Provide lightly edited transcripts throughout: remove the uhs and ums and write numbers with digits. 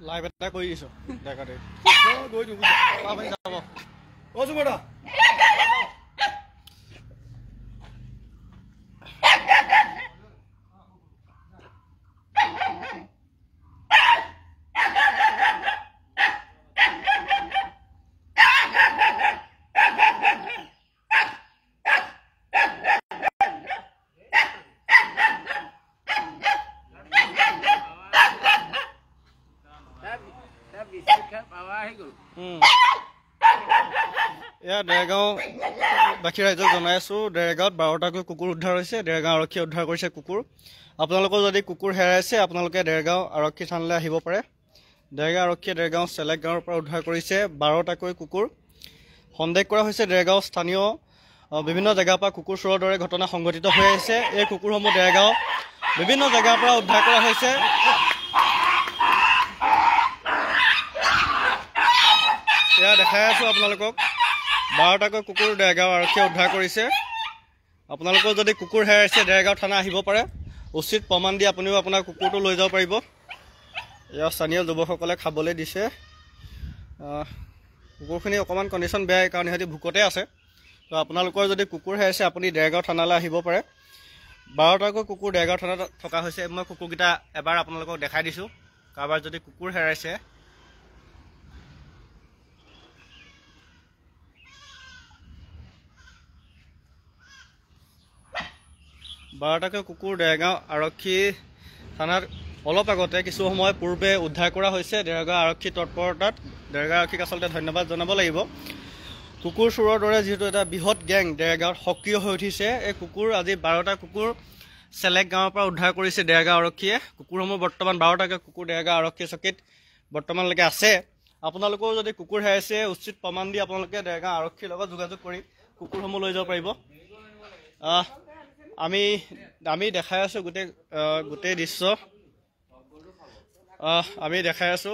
Live এটা কৰি দিছো দেখাতে গৈ দিব আপুনি যাব অ জুমৰা দেৰগাঁও বাকী ৰাইজক জনাই আছো দেৰগাঁৱত 12টাকৈ কুকুৰ উদ্ধাৰ হৈছে দেৰগাঁও আৰক্ষীয়ে উদ্ধাৰ কৰিছে কুকুৰ আপোনালোকৰ যদি কুকুৰ হেৰাইছে আপোনালোকে দেৰগাঁও আৰক্ষী থানালৈ আহিব পাৰে দেৰগাঁও আৰক্ষীয়ে দেৰগাঁও চেলেক গাঁৱৰ পৰা উদ্ধাৰ কৰিছে 12টাকৈ কুকুৰ সন্দেহ কৰা হৈছে দেৰগাঁও স্থানীয় বিভিন্ন জেগাৰ পৰা কুকুৰ চোৰৰ দৰে ঘটনা সংঘটিত হৈ আহিছে এই কুকুৰসমূহ দেৰগাঁও বিভিন্ন জেগাৰ পৰা উদ্ধাৰ কৰা হৈছে এয়া দেখাই আছো আপোনালোকক 12টাকৈ কুকুৰ দেৰগাঁও আৰক্ষীয়ে উদ্ধাৰ কৰিছে আপোনালোকৰ যদি কুকুৰ হেৰাইছে দেৰগাঁও থানা আহিব পাৰে উচিত প্ৰমাণ দি আপুনিও আপোনাৰ কুকুৰটো লৈ যাব পাৰিব এয়া স্থানীয় যুৱকসকলে খাবলৈ দিছে কুকুৰখিনি অকণমান কণ্ডিশ্যন বেয়া কাৰণ সিহঁতি ভোকতে আছে তো আপোনালোকৰ যদি কুকুৰ হেৰাইছে আপুনি দেৰগাঁও থানালৈ আহিব পাৰে 12টাকৈ কুকুৰ দেৰগাঁও থানাত থকা হৈছে মই কুকুৰকেইটা এবাৰ আপোনালোকক দেখাই দিছোঁ কাৰোবাৰ যদি কুকুৰ হেৰাইছে বাৰটাকৈ কুকুৰ দেৰগাঁও আৰক্ষী থানাত অলপ আগতে কিছু সময় পূৰ্বে উদ্ধাৰ কৰা হৈছে দেৰগাঁও আৰক্ষী তৎপৰতাত দেৰগাঁও আৰক্ষীক আচলতে ধন্যবাদ জনাব লাগিব কুকুৰ চোৰৰ দৰে যিহেতু এটা বৃহৎ গেং দেৰগাঁৱত সক্ৰিয় হৈ উঠিছে এই কুকুৰ আজি 12টা কুকুৰ চেলেক গাঁৱৰ পৰা উদ্ধাৰ কৰিছে দেৰগাঁও আৰক্ষীয়ে কুকুৰসমূহ বৰ্তমান 12টাকৈ কুকুৰ দেৰগাঁও আৰক্ষী চকীত বৰ্তমানলৈকে আছে আপোনালোকেও যদি কুকুৰ হেৰাইছে উচিত প্ৰমাণ দি আপোনালোকে দেৰগাঁও আৰক্ষীৰ লগত যোগাযোগ কৰি কুকুৰসমূহ লৈ যাব পাৰিব আমি দেখাই আছো গোটেই দৃশ্য আমি দেখাই আছো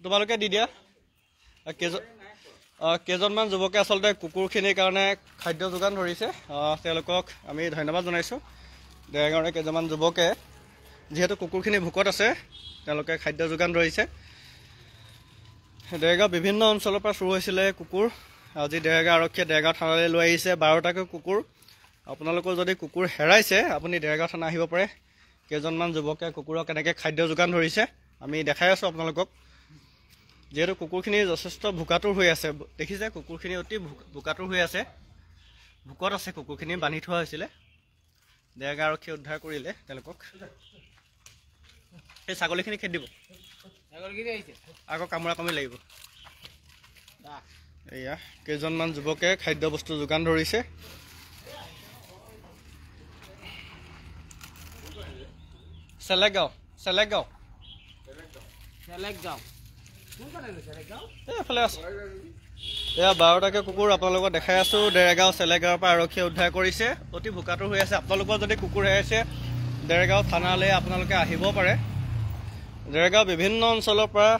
তোমালোকে দি দিয়া কেইজনমান যুৱকে আচলতে কুকুৰখিনিৰ কাৰণে খাদ্য যোগান ধৰিছে তেওঁলোকক আমি ধন্যবাদ জনাইছোঁ দেৰগাঁৱৰে কেইজনমান যুৱকে যিহেতু কুকুৰখিনি ভোকত আছে তেওঁলোকে খাদ্য যোগান ধৰিছে দেৰগাঁও বিভিন্ন অঞ্চলৰ পৰা চুৰ হৈছিলে কুকুৰ আজি দেৰগাঁও আৰক্ষীয়ে দেৰগাঁও থানালৈ লৈ আহিছে 12টাকৈ কুকুৰ আপোনালোকৰ যদি কুকুৰ হেৰাইছে আপুনি দেৰগাঁও থানা আহিব পাৰে কেইজনমান যুৱকে কুকুৰক কেনেকৈ খাদ্য যোগান ধৰিছে আমি দেখাই আছোঁ আপোনালোকক যিহেতু কুকুৰখিনি যথেষ্ট ভোকাতুৰ হৈ আছে দেখিছে কুকুৰখিনি অতি ভোকাতুৰ হৈ আছে ভোকত আছে কুকুৰখিনি বান্ধি থোৱা হৈছিলে দেৰগাঁও আৰক্ষীয়ে উদ্ধাৰ কৰিলে তেওঁলোকক এই ছাগলীখিনি খেদি দিব আকৌ কামোৰা কামুৰি লাগিব এয়া কেইজনমান যুৱকে খাদ্য বস্তু যোগান ধৰিছে চেলেকগাঁও এইফালে আছে এয়া 12টাকৈ কুকুৰ আপোনালোকক দেখাই আছো দেৰগাঁও চেলেকগাঁৱৰ পৰা আৰক্ষীয়ে উদ্ধাৰ কৰিছে অতি ভোকাতুৰ হৈ আছে আপোনালোকৰ যদি কুকুৰ হেৰাইছে দেৰগাঁও থানালৈ আপোনালোকে আহিব পাৰে দেৰগাঁও বিভিন্ন অঞ্চলৰ পৰা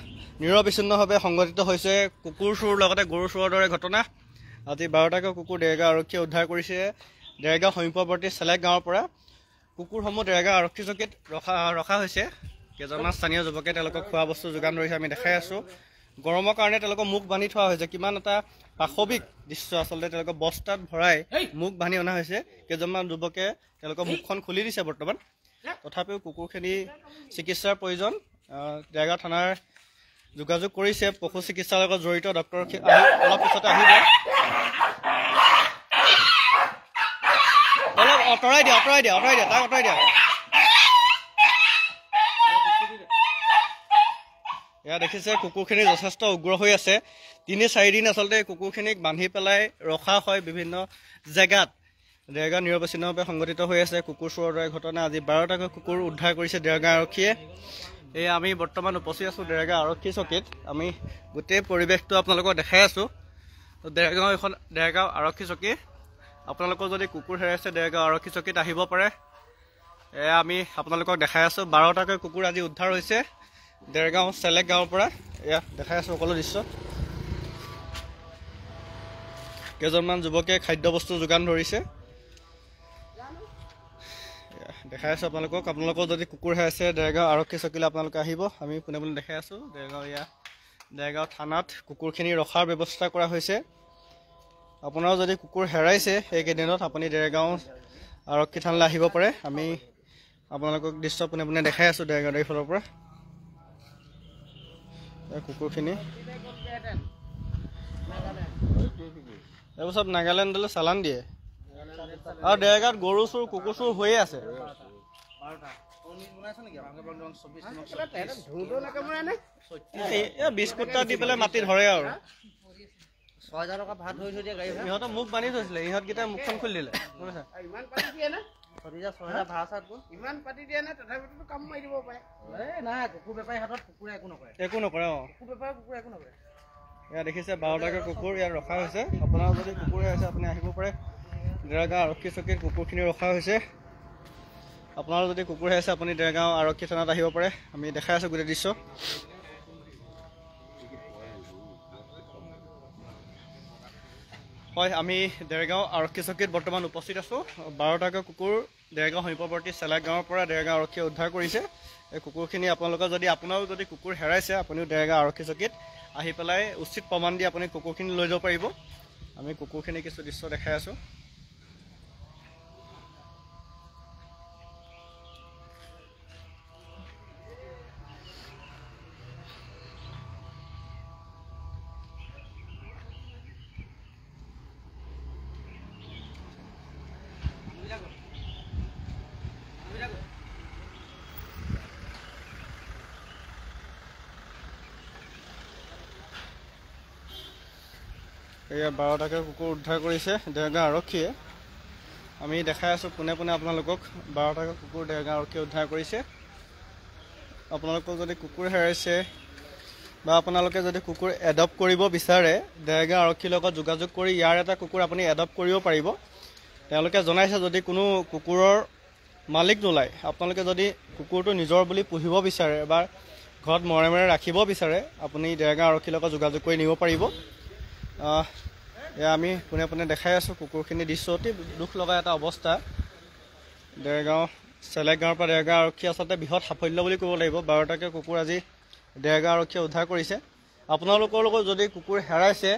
নিৰবিচ্ছিন্নভাৱে সংঘটিত হৈছে কুকুৰ চোৰ লগতে গৰু চোৰৰ দৰে ঘটনা আজি 12টাকৈ কুকুৰ দেৰগাঁও আৰক্ষীয়ে উদ্ধাৰ কৰিছে দেৰগাঁও সমীপৱৰ্তী চেলেক গাঁৱৰ পৰা কুকুৰসমূহ দেৰগাঁও আৰক্ষী চকীত ৰখা হৈছে কেইজনমান স্থানীয় যুৱকে তেওঁলোকক খোৱা বস্তু যোগান ধৰিছে আমি দেখাই আছোঁ গৰমৰ কাৰণে তেওঁলোকক মুখ বান্ধি থোৱা হৈছে কিমান এটা পাশৱিক দৃশ্য আচলতে তেওঁলোকক বস্তাত ভৰাই মুখ বান্ধি অনা হৈছে কেইজনমান যুৱকে তেওঁলোকৰ মুখখন খুলি দিছে বৰ্তমান তথাপিও কুকুৰখিনি চিকিৎসাৰ প্ৰয়োজন দেৰগাঁও থানাৰ যোগাযোগ কৰিছে পশু চিকিৎসাৰ লগত জড়িত ডক্টৰ অলপ পিছতে আহিব অলপ আঁতৰাই দিয়া তাক আঁতৰাই দিয়া এয়া দেখিছে কুকুৰখিনি যথেষ্ট উগ্ৰ হৈ আছে 3-4 দিন আচলতে কুকুৰখিনিক বান্ধি পেলাই ৰখা হয় বিভিন্ন জেগাত দেৰগাঁও নিৰবিচ্ছিন্নভাৱে সংঘটিত হৈ আছে কুকুৰ চোৰৰ দৰে ঘটনা আজি 12টাকৈ কুকুৰ উদ্ধাৰ কৰিছে দেৰগাঁও আৰক্ষীয়ে এই আমি বৰ্তমান উপস্থিত আছোঁ দেৰগাঁও আৰক্ষী চকীত আমি গোটেই পৰিৱেশটো আপোনালোকক দেখাই আছোঁ দেৰগাঁও আৰক্ষী চকী আপোনালোকৰ যদি কুকুৰ হেৰাইছে দেৰগাঁও আৰক্ষী চকীত আহিব পাৰে এয়া আমি আপোনালোকক দেখাই আছোঁ 12টাকৈ কুকুৰ আজি উদ্ধাৰ হৈছে দেৰগাঁও চেলেক গাঁৱৰ পৰা এয়া দেখাই আছোঁ সকলো দৃশ্য কেইজনমান যুৱকে খাদ্য বস্তু যোগান ধৰিছে দেখাই আছোঁ আপোনালোকৰ যদি কুকুৰ হেৰাইছে দেৰগাঁও আৰক্ষী চকীলৈ আপোনালোকে আহিব। আমি পোনে পোনে দেখাই আছোঁ দেৰগাঁও থানাত কুকুৰখিনি ৰখাৰ ব্যৱস্থা কৰা হৈছে। আপোনাৰ যদি কুকুৰ হেৰাইছে সেইকেইদিনত আপুনি দেৰগাঁও আৰক্ষী থানালৈ আহিব পাৰে। আমি আপোনালোকক দৃশ্য পোনে পোনে দেখাই আছোঁ দেৰগাঁও ফালৰ পৰা কুকুৰখিনি। এইবোৰ চব নাগালেণ্ডলৈ চালান দিয়ে আৰু দেৰগাঁৱত গৰু চোৰ কুকুৰ চোৰ হৈয়ে আছে। বিস্কুট দি পেলাই মাটি ধৰে আৰু ৬,০০০ টকা ভাত ধৰি থৈ দিয়ে গাড়ী ইহঁতৰ মুখ বান্ধি থৈছিলে, ইহঁতকেইটা মুখখন খুলি দিলে। ইমান পাতি দিয়ে নে তথাপিতো কাম মাৰি দিব পাৰে। নাই কুকুৰ বেপাৰী হাতত কুকুৰে একো নকৰে কুকুৰ বেপাৰী কুকুৰে একো নকৰে। এয়া দেখিছে 12টাকৈ কুকুৰ ইয়াত ৰখা হৈছে। আপোনাৰ যদি কুকুৰ আছে আপুনি আহিব পাৰে। দেৰগাঁও আৰক্ষী চকীত কুকুৰখিনি ৰখা হৈছে। আপোনাৰ যদি কুকুৰ আছে আপুনি দেৰগাঁও আৰক্ষী থানাত আহিব পাৰে। আমি দেখাই আছোঁ গোটেই দৃশ্য। হয়, আমি দেৰগাঁও আৰক্ষী চকীত বৰ্তমান উপস্থিত আছোঁ। 12টাকৈ কুকুৰ দেৰগাঁও সমীপৱৰ্তী চেলাক গাঁৱৰ পৰা দেৰগাঁও আৰক্ষীয়ে উদ্ধাৰ কৰিছে। এই কুকুৰখিনি আপোনাৰো যদি কুকুৰ হেৰাইছে আপুনিও দেৰগাঁও আৰক্ষী চকীত আহি পেলাই উচিত প্ৰমাণ দি আপুনি কুকুৰখিনি লৈ যাব পাৰিব। আমি কুকুৰখিনি কিছু দৃশ্য দেখাই আছোঁ। এয়া 12টাকৈ কুকুৰ উদ্ধাৰ কৰিছে দেৰগাঁও আৰক্ষীয়ে। আমি দেখাই আছোঁ পোনে পোনে আপোনালোকক 12টাকৈ কুকুৰ দেৰগাঁও আৰক্ষীয়ে উদ্ধাৰ কৰিছে। আপোনালোকৰ যদি কুকুৰ হেৰাইছে বা আপোনালোকে যদি কুকুৰ এডপ্ট কৰিব বিচাৰে দেৰগাঁও আৰক্ষীৰ লগত যোগাযোগ কৰি ইয়াৰ এটা কুকুৰ আপুনি এডপ্ট কৰিব পাৰিব। তেওঁলোকে জনাইছে যদি কোনো কুকুৰৰ মালিক নোলায় আপোনালোকে যদি কুকুৰটো নিজৰ বুলি পুহিব বিচাৰে বা ঘৰত মৰমেৰে ৰাখিব বিচাৰে আপুনি দেৰগাঁও আৰক্ষীৰ লগত যোগাযোগ কৰি নিব পাৰিব। এয়া আমি পোনে পোনে দেখাই আছোঁ কুকুৰখিনি দৃশ্য। অতি দুখ লগা এটা অৱস্থা। দেৰগাঁও চেলেক গাঁৱৰ পৰা দেৰগাঁও আৰক্ষী আচলতে বৃহৎ সাফল্য বুলি ক'ব লাগিব। 12টাকৈ কুকুৰ আজি দেৰগাঁও আৰক্ষীয়ে উদ্ধাৰ কৰিছে। আপোনালোকৰ লগত যদি কুকুৰ হেৰাইছে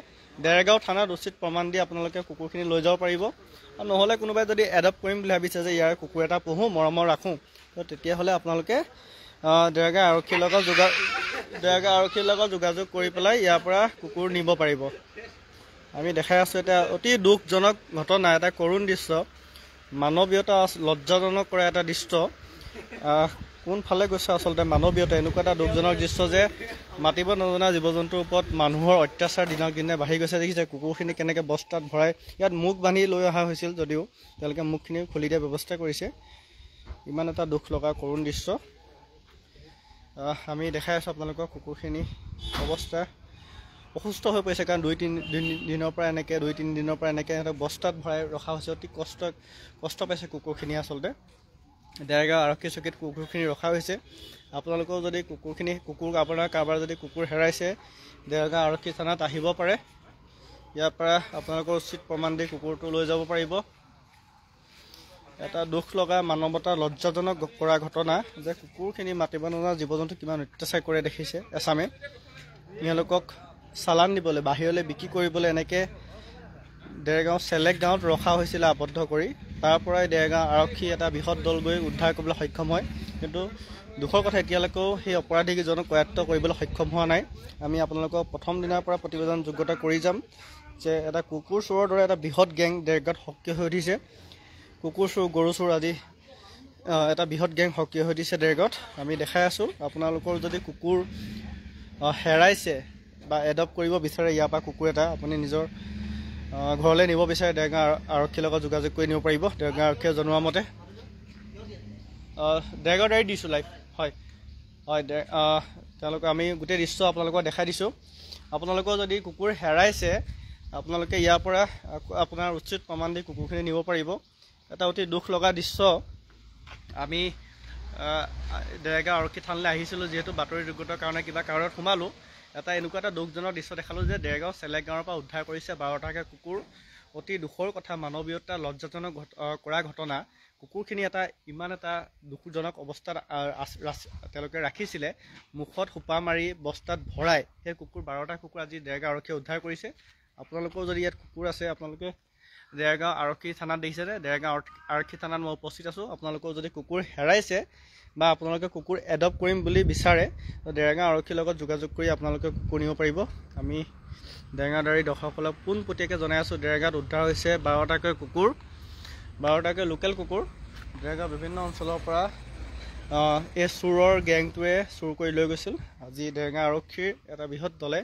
দেৰগাঁও থানাত উচিত প্ৰমাণ দি আপোনালোকে কুকুৰখিনি লৈ যাব পাৰিব। আৰু নহ'লে কোনোবাই যদি এডপ্ট কৰিম বুলি ভাবিছে যে ইয়াৰ কুকুৰ এটা পুহোঁ মৰমৰ ৰাখোঁ তেতিয়াহ'লে আপোনালোকে দেৰগাঁও আৰক্ষীৰ লগত যোগাযোগ কৰি পেলাই ইয়াৰ পৰা কুকুৰ নিব পাৰিব। আমি দেখাই আছোঁ এতিয়া অতি দুখজনক ঘটনা, এটা কৰুণ দৃশ্য, মানৱীয়তা লজ্জাজনক কৰা এটা দৃশ্য। কোনফালে গৈছে আচলতে মানৱীয়তা? এনেকুৱা এটা দুখজনক দৃশ্য যে মাতিব নজনা জীৱ জন্তুৰ ওপৰত মানুহৰ অত্যাচাৰ দিনক দিনে বাঢ়ি গৈছে। দেখিছে কুকুৰখিনি কেনেকৈ বস্তাত ভৰাই ইয়াত মুখ বান্ধি লৈ অহা হৈছিল যদিও তেওঁলোকে মুখখিনি খুলি দিয়াৰ ব্যৱস্থা কৰিছে। ইমান এটা দুখ লগা কৰুণ দৃশ্য আমি দেখাই আছোঁ আপোনালোকক। কুকুৰখিনি অৱস্থা অসুস্থ হৈ পৰিছে কাৰণ 2-3 দিনৰ পৰা এনেকৈ সিহঁতক বস্তাত ভৰাই ৰখা হৈছে। অতি কষ্ট পাইছে কুকুৰখিনি। আচলতে দেৰগাঁও আৰক্ষী চকীত কুকুৰখিনি ৰখা হৈছে। আপোনালোকেও যদি আপোনাৰ কাৰোবাৰ যদি কুকুৰ হেৰাইছে দেৰগাঁও আৰক্ষী থানাত আহিব পাৰে। ইয়াৰ পৰা আপোনালোকৰ উচিত প্ৰমাণ দি কুকুৰটো লৈ যাব পাৰিব। এটা দুখ লগা মানৱতা লজ্জাজনক কৰা ঘটনা যে কুকুৰখিনি মাতিব নজনা জীৱ জন্তু কিমান অত্যাচাৰ কৰে দেখিছে এচামে। তেওঁলোকক চালান দিবলৈ বাহিৰলৈ বিক্ৰী কৰিবলৈ এনেকৈ দেৰগাঁও চেলেক গাঁৱত ৰখা হৈছিলে আবদ্ধ কৰি। তাৰ পৰাই দেৰগাঁও আৰক্ষী এটা বৃহৎ দল গৈ উদ্ধাৰ কৰিবলৈ সক্ষম হয়। কিন্তু দুখৰ কথা এতিয়ালৈকেও সেই অপৰাধীকেইজনক কৰায়ত্ব কৰিবলৈ সক্ষম হোৱা নাই। আমি আপোনালোকক প্ৰথম দিনাৰ পৰা প্ৰতিবেদন যোগ্যতা কৰি যাম যে এটা কুকুৰ চোৰৰ দৰে এটা বৃহৎ গেং দেৰগাঁৱত সক্ৰিয় হৈ উঠিছে। কুকুৰ চোৰ গৰু চোৰ আদি এটা বৃহৎ গেং সক্ৰিয় হৈ উঠিছে দেৰগাঁৱত। আমি দেখাই আছোঁ আপোনালোকৰ যদি কুকুৰ হেৰাইছে বা এডপ্ট কৰিব বিচাৰে ইয়াৰ পৰা কুকুৰ এটা আপুনি নিজৰ ঘৰলৈ নিব বিচাৰে দেৰগাঁও আৰক্ষীৰ লগত যোগাযোগ কৰি নিব পাৰিব। দেৰগাঁও আৰক্ষীয়ে জনোৱা মতে দেৰগাঁও ডায়েৰী দিছোঁ লাইভ। হয় তেওঁলোকে আমি গোটেই দৃশ্য আপোনালোকক দেখাই দিছোঁ। আপোনালোকৰ যদি কুকুৰ হেৰাইছে আপোনালোকে ইয়াৰ পৰা আপোনাৰ উচিত প্ৰমাণ দি কুকুৰখিনি নিব পাৰিব। এটা অতি দুখ লগা দৃশ্য। আমি দেৰগাঁও আৰক্ষী থানালৈ আহিছিলোঁ যিহেতু বাতৰি যোগ্যতাৰ কাৰণে কিবা কাৰণত সোমালোঁ। এনেকুৱা এটা দুখজনক দৃশ্য দেখালোঁ যে দেৰগাঁও চেলেক গাঁৱৰ পৰা উদ্ধাৰ কৰিছে 12টাকৈ কুকুৰ। অতি দুখৰ কথা, মানৱীয়তা লজ্জাজনক কৰা ঘটনা। কুকুৰখিনি ইমান এটা দুখজনক অৱস্থাত তেওঁলোকে ৰাখিছিলে, মুখত সোপা মাৰি বস্তাত ভৰাই। সেই কুকুৰ 12টা কুকুৰ আজি দেৰগাঁও আৰক্ষীয়ে উদ্ধাৰ কৰিছে। আপোনালোকৰ যদি ইয়াত কুকুৰ আছে, আপোনালোকে দেৰগাঁও আৰক্ষী থানাত দেখিছেনে? দেৰগাঁও আৰক্ষী থানাত মই উপস্থিত আছোঁ। আপোনালোকৰ যদি কুকুৰ হেৰাইছে বা আপোনালোকে কুকুৰ এডপ্ট কৰিম বুলি বিচাৰে, দেৰগাঁও আৰক্ষীৰ লগত যোগাযোগ কৰি আপোনালোকে কুকুৰ নিব পাৰিব। আমি দেৰগাঁওদাৰী দৰ্শকসকলক পোনপটীয়াকৈ জনাই আছোঁ, দেৰগাঁৱত উদ্ধাৰ হৈছে 12টাকৈ কুকুৰ, 12টাকৈ লোকেল কুকুৰ। দেৰগাঁও বিভিন্ন অঞ্চলৰ পৰা এই চোৰৰ গেংটোৱে চুৰ কৰি লৈ গৈছিল। আজি দেৰগাঁও আৰক্ষীৰ এটা বৃহৎ দলে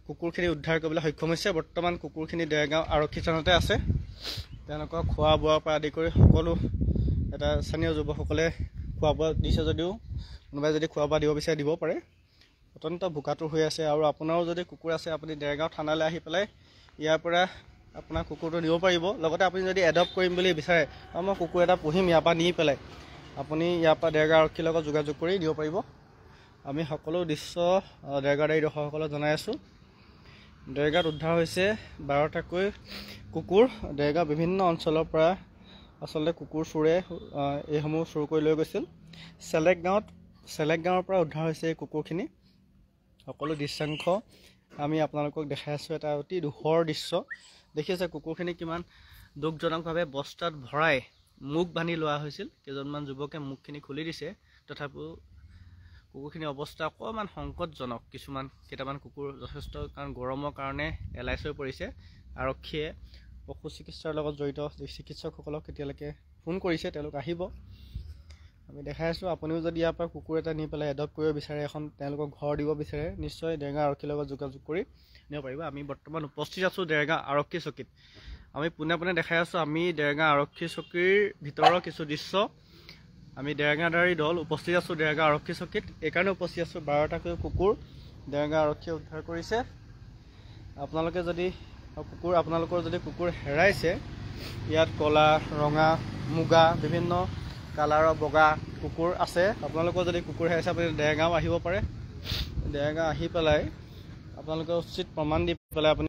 কুকুৰখিনি উদ্ধাৰ কৰিবলৈ সক্ষম হৈছে। বৰ্তমান কুকুৰখিনি দেৰগাঁও আৰক্ষী থানাতে আছে। তেওঁলোকক খোৱা বোৱাৰ পৰা আদি কৰি সকলো এটা স্থানীয় যুৱকসকলে খোৱা বোৱা দিছে যদিও কোনোবাই যদি খোৱা বোৱা দিব বিচাৰে দিব পাৰে। অত্যন্ত ভোকাতুৰ হৈ আছে। আৰু আপোনাৰো যদি কুকুৰ আছে, আপুনি দেৰগাঁও থানালৈ আহি পেলাই ইয়াৰ পৰা আপোনাৰ কুকুৰটো নিব পাৰিব। লগতে আপুনি যদি এডপ্ট কৰিম বুলি বিচাৰে, মই কুকুৰ এটা পুহিম ইয়াৰ পৰা নি পেলাই, আপুনি ইয়াৰ পৰা দেৰগাঁও আৰক্ষীৰ লগত যোগাযোগ কৰি দিব পাৰিব। আমি সকলো দৃশ্য দেৰগাঁওদাৰী দৰ্শকসকলক জনাই আছোঁ। দেৰগাঁৱত উদ্ধাৰ হৈছে 12টাকৈ কুকুৰ। দেৰগাঁও বিভিন্ন অঞ্চলৰ পৰা আচলতে কুকুৰ চোৰে এইসমূহ চুৰ কৰি লৈ গৈছিল। চেলেক গাঁৱৰ পৰা উদ্ধাৰ হৈছে এই কুকুৰখিনি। সকলো দৃশ্যাংশ আমি আপোনালোকক দেখাই আছোঁ। এটা অতি দুখৰ দৃশ্য দেখিছে। কুকুৰখিনি কিমান দুখজনকভাৱে বস্তাত ভৰাই মুখ বান্ধি লোৱা হৈছিল। কেইজনমান যুৱকে মুখখিনি খুলি দিছে, তথাপিও কুকুৰখিনিৰ অৱস্থা অকণমান সংকটজনক। কেইটামান কুকুৰ যথেষ্ট, কাৰণ গৰমৰ কাৰণে এলাইচ হৈ পৰিছে। আৰক্ষীয়ে পশু চিকিৎসাৰ লগত জড়িত চিকিৎসকসকলক এতিয়ালৈকে ফোন কৰিছে, তেওঁলোক আহিব। আমি দেখাই আছোঁ। আপুনিও যদি ইয়াৰ পৰা কুকুৰ এটা নি পেলাই এডপ্ট কৰিব বিচাৰে, এখন তেওঁলোকক ঘৰ দিব বিচাৰে, নিশ্চয় দেৰগাঁও আৰক্ষীৰ লগত যোগাযোগ কৰি নিব পাৰিব। আমি বৰ্তমান উপস্থিত আছোঁ দেৰগাঁও আৰক্ষী চকীত। আমি পোনে পোনে দেখাই আছোঁ আমি দেৰগাঁও আৰক্ষী চকীৰ ভিতৰৰ কিছু দৃশ্য। আমি দেৰগাঁওদাৰী দল উপস্থিত আছোঁ দেৰগাঁও আৰক্ষী চকীত। এইকাৰণে উপস্থিত আছোঁ, 12টাকৈ কুকুৰ দেৰগাঁও আৰক্ষীয়ে উদ্ধাৰ কৰিছে। আপোনালোকৰ যদি কুকুৰ হেৰাইছে, ইয়াত ক'লা, ৰঙা, মুগা, বিভিন্ন কালাৰৰ বগা কুকুৰ আছে। আপোনালোকৰ যদি কুকুৰ হেৰাইছে, আপুনি দেৰগাঁও আহিব পাৰে। দেৰগাঁও আহি পেলাই আপোনালোকে উচিত প্ৰমাণ দি পেলাই আপুনি